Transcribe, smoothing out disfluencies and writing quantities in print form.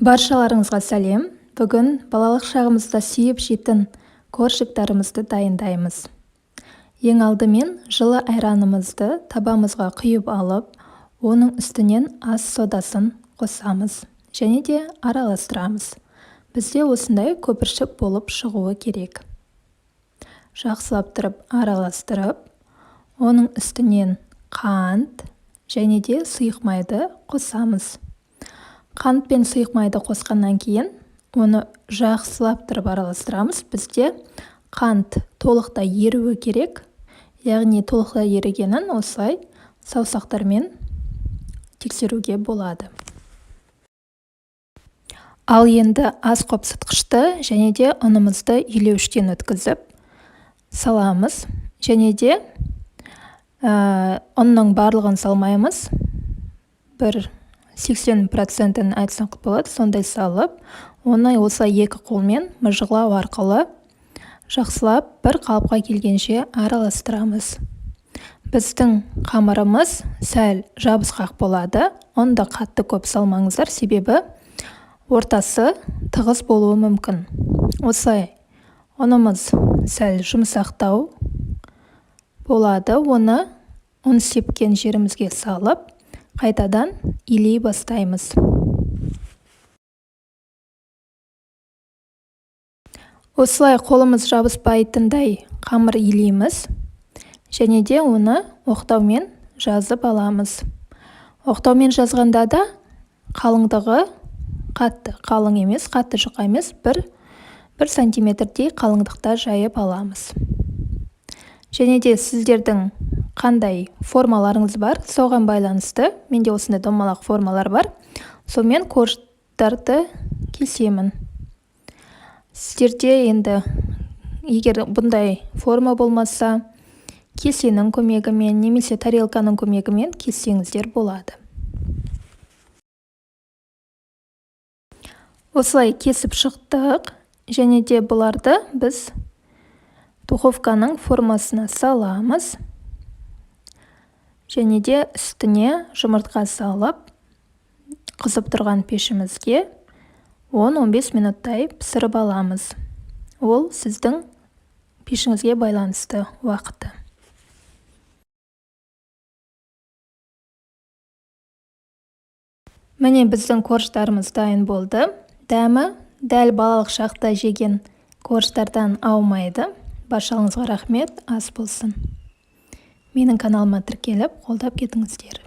Баршаларыңызға сәлем. Бүгін балалық шағымызда сүйіп жейтін коржиктарымызды дайындаймыз. Ең алдымен жылы айранымызды табамызға құйып алып, оның үстінен ас содасын қосамыз және де араластырамыз. Бізде осындай көпіршік болып шығуы керек. Жақсылап тұрып араластырып, оның үстінен қант және де сұйық майды қосамыз. Қант пен сұйық майды қосқаннан кейін оны жақсылап тұрып араластырамыз. Бізде қант толықтай еруі керек. Яғни толықтай ерігенін осылай саусақтармен тексеруге болады. Ал енді ас қопсытқышты және де ұнымызды илеуіштен өткізіп саламыз. Және де ұнның барлығын салмаймыз. 80%-ін айтсақ болады, сондай салып, оны осылай екі қолмен мыжғылау арқылы жақсылап бір қалыпқа келгенше араластырамыз. Біздің қамырымыз сәл жабысқақ болады. Онда қатты көп салмаңыздар, себебі ортасы тығыз болуы мүмкін. Осылай ұнымыз сәл жұмсақтау болады. Оны ұн сепкен жерімізге салып, қайтадан илей бастаймыз. Осылай қолымыз жабыспайтындай қамыр илейміз және де оны оқтаумен жазып аламыз. Оқтаумен жазғанда да қалыңдығы қатты қалың емес, қатты жұқа емес, 1 сантиметрдей қалыңдықта жайып аламыз. Және де сіздердің қандай формаларыңыз бар, соған байланысты, менде осындай домалақ формалар бар, сонымен корждарды кесемін. Сіздерде енді егер бұндай форма болмаса, кесенің көмегімен немесе тарелканың көмегімен кессеңіздер болады. Осылай кесіп шықтық және де бұларды біз духовканың формасына саламыз. Және де үстіне жұмыртқа салып, қызып тұрған пешімізге 10-15 минуттай пісіріп аламыз. Ол сіздің пешіңізге байланысты уақыты. Міне біздің корждарымыз дайын болды. Дәмі дәл балалық шақта жеген корждардан аумайды. Баршаларыңызға рахмет, ас болсын. Менің каналыма тіркеліп, қолдап кетіңіздер.